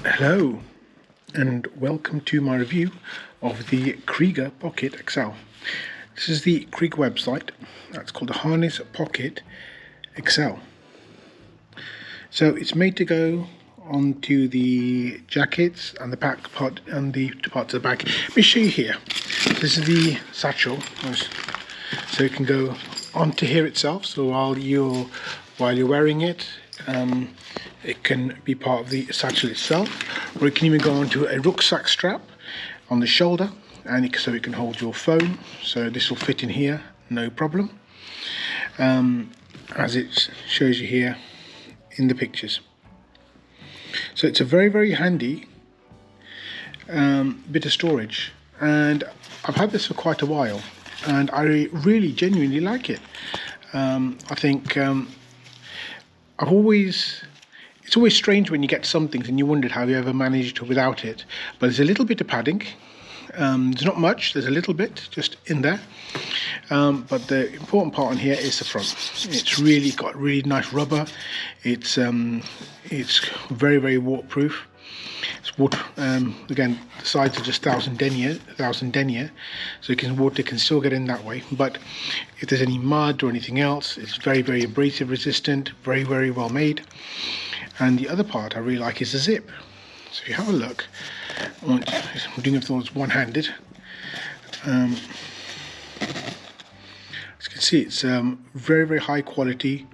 Hello and welcome to my review of the Kriega Pocket XL. This is the Kriega website. That's called the Harness Pocket XL. So it's made to go onto the jackets and the back part and the parts of the back. Let me show you here. This is the satchel, so it can go onto here itself. So while you're wearing it, it can be part of the satchel itself, or it can even go onto a rucksack strap on the shoulder, and so it can hold your phone. So this will fit in here, no problem, as it shows you here in the pictures. So it's a very, very handy bit of storage, and I've had this for quite a while, and I really genuinely like it. I think it's always strange when you get some things and you wondered how you ever managed without it. But there's a little bit of padding. There's not much. There's a little bit just in there. But the important part on here is the front. It's really got really nice rubber. It's very, very waterproof. It's water. Again, the sides are just 1000 denier, so water can still get in that way. But if there's any mud or anything else, it's very, very abrasive resistant. Very, very well made. And the other part I really like is the zip. So if you have a look, I'm doing everything one-handed. As you can see, it's very, very high quality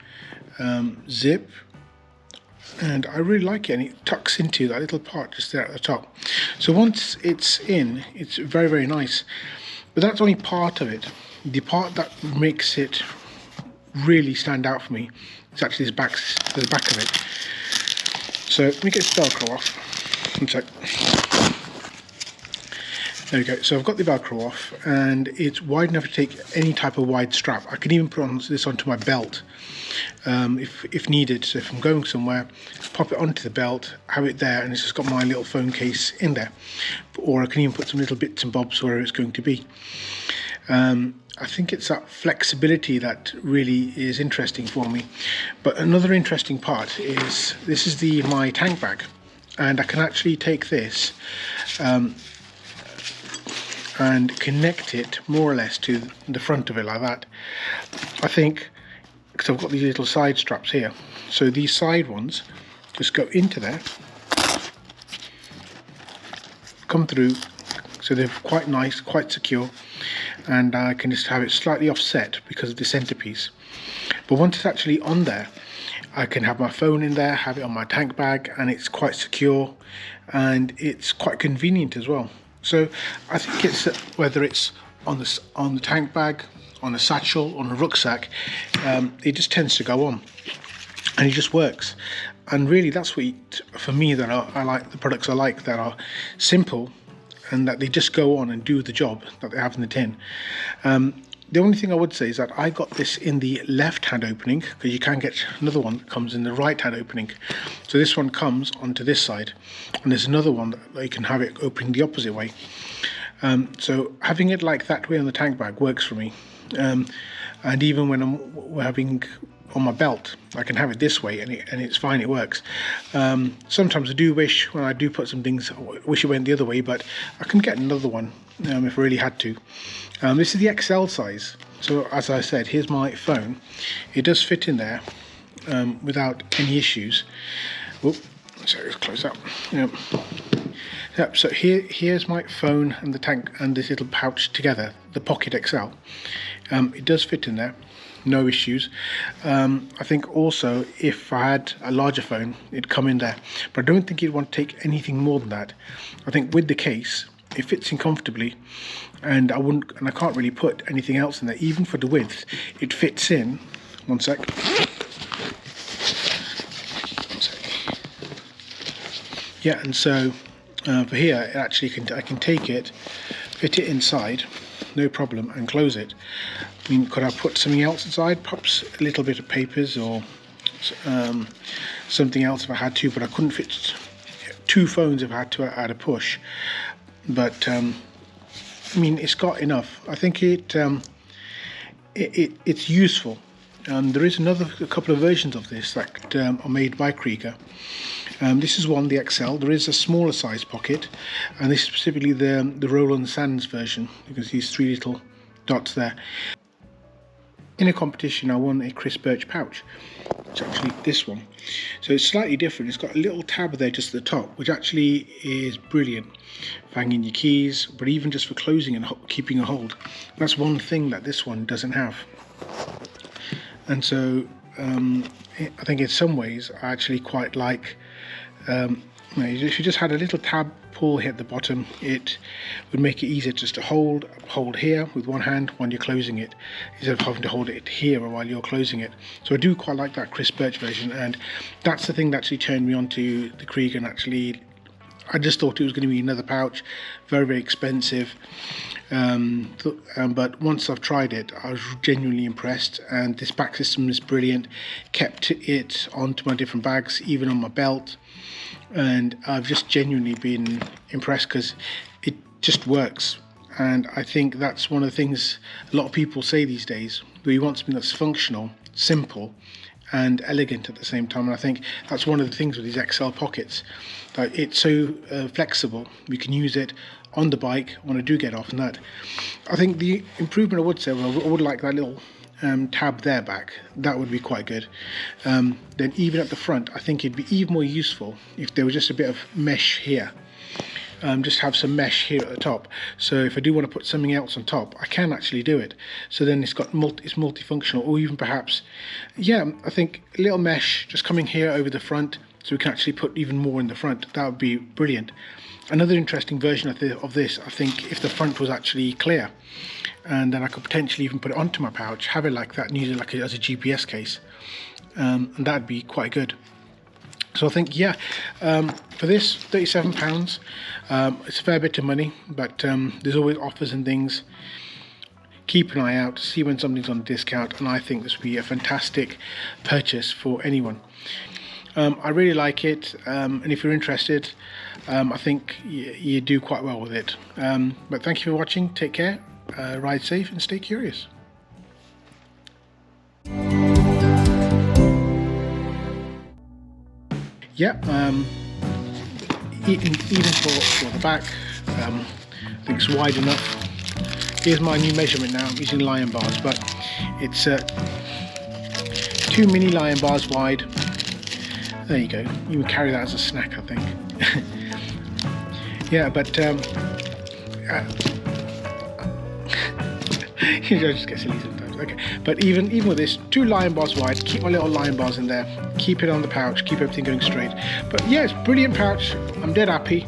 zip, and I really like it, and it tucks into that little part just there at the top. So once it's in, it's very, very nice. But that's only part of it. The part that makes it really stand out for me is actually the back of it. So let me get this Velcro off. One sec. There we go. So I've got the Velcro off, and it's wide enough to take any type of wide strap. I can even put this onto my belt if needed. So if I'm going somewhere, pop it onto the belt, have it there, and it's just got my little phone case in there. Or I can even put some little bits and bobs where it's going to be. I think it's that flexibility that really is interesting for me. But another interesting part is this is my tank bag, and I can actually take this and connect it more or less to the front of it like that. I think because I've got these little side straps here, so these side ones just go into there, come through, so they're quite nice, quite secure, and I can just have it slightly offset because of the centerpiece. But once it's actually on there, I can have my phone in there, have it on my tank bag, and it's quite secure, and it's quite convenient as well. So I think it's whether it's on the tank bag, on a satchel, on a rucksack, it just tends to go on, and it just works. And really, that's what for me that I like the products I like that are simple, and that they just go on and do the job that they have in the tin. The only thing I would say is that I got this in the left-hand opening, because you can get another one that comes in the right-hand opening. So this one comes onto this side, and there's another one that you can have it opening the opposite way. So having it like that way on the tank bag works for me. And even when I'm having on my belt, I can have it this way, and it's fine, it works. Sometimes I do wish, when I do put some things, I wish it went the other way, but I can get another one if I really had to. This is the XL size, so as I said, here's my phone. It does fit in there without any issues. Oh, so let's close up. Yep, so here's my phone and the tank and this little pouch together, the Pocket XL. It does fit in there, no issues. I think also if I had a larger phone, it'd come in there, but I don't think you'd want to take anything more than that. I think with the case, it fits in comfortably, and I can't really put anything else in there. Even for the width, it fits in. One sec. Yeah, and so for here, it actually I can take it, fit it inside, no problem, and close it. I mean, could I put something else inside? Perhaps a little bit of papers or something else if I had to, but I couldn't fit two phones if I had to add a push. But I mean, it's got enough. I think it's useful. There is a couple of versions of this that are made by Kriega. This is one, the XL. There is a smaller size pocket, and this is specifically the roll-on sands version. You can see these 3 little dots there. In a competition, I won a Chris Birch pouch. It's actually this one. So it's slightly different. It's got a little tab there just at the top, which actually is brilliant for hanging your keys, but even just for closing and keeping a hold. That's one thing that this one doesn't have. And so I think in some ways I actually quite like, if you just had a little tab pull here at the bottom, it would make it easier just to hold here with one hand when you're closing it, instead of having to hold it here while you're closing it. So I do quite like that Chris Birch version, and that's the thing that actually turned me on to the Kriega. And actually I just thought it was going to be another pouch, very, very expensive, but once I've tried it, I was genuinely impressed. And this back system is brilliant, kept it onto my different bags, even on my belt, and I've just genuinely been impressed because it just works. And I think that's one of the things a lot of people say these days, where you want something that's functional, simple and elegant at the same time. And I think that's one of the things with these XL pockets, that it's so flexible. We can use it on the bike when I do get off, and that I think the improvement I would say, well, I would like that little tab there back. That would be quite good. Then even at the front, I think it'd be even more useful if there was just a bit of mesh here. Just have some mesh here at the top, so if I do want to put something else on top, I can actually do it. So then it's multifunctional, or even perhaps, yeah, I think a little mesh just coming here over the front, so we can actually put even more in the front. That would be brilliant. Another interesting version of this, I think, if the front was actually clear, and then I could potentially even put it onto my pouch, have it like that, and use it like as a GPS case, and that'd be quite good. So I think, yeah, for this, £37, it's a fair bit of money, but there's always offers and things. Keep an eye out, see when something's on discount, and I think this would be a fantastic purchase for anyone. I really like it, and if you're interested, I think you do quite well with it. But thank you for watching, take care, ride safe and stay curious. Yeah, even for the back, I think it's wide enough. Here's my new measurement now. I'm using lion bars, but it's 2 mini lion bars wide. There you go. You can carry that as a snack, I think. Yeah, but I just get silly sometimes. Okay, but even with this, 2 lion bars wide, keep my little lion bars in there, keep it on the pouch, keep everything going straight. But yeah, it's a brilliant pouch. I'm dead happy.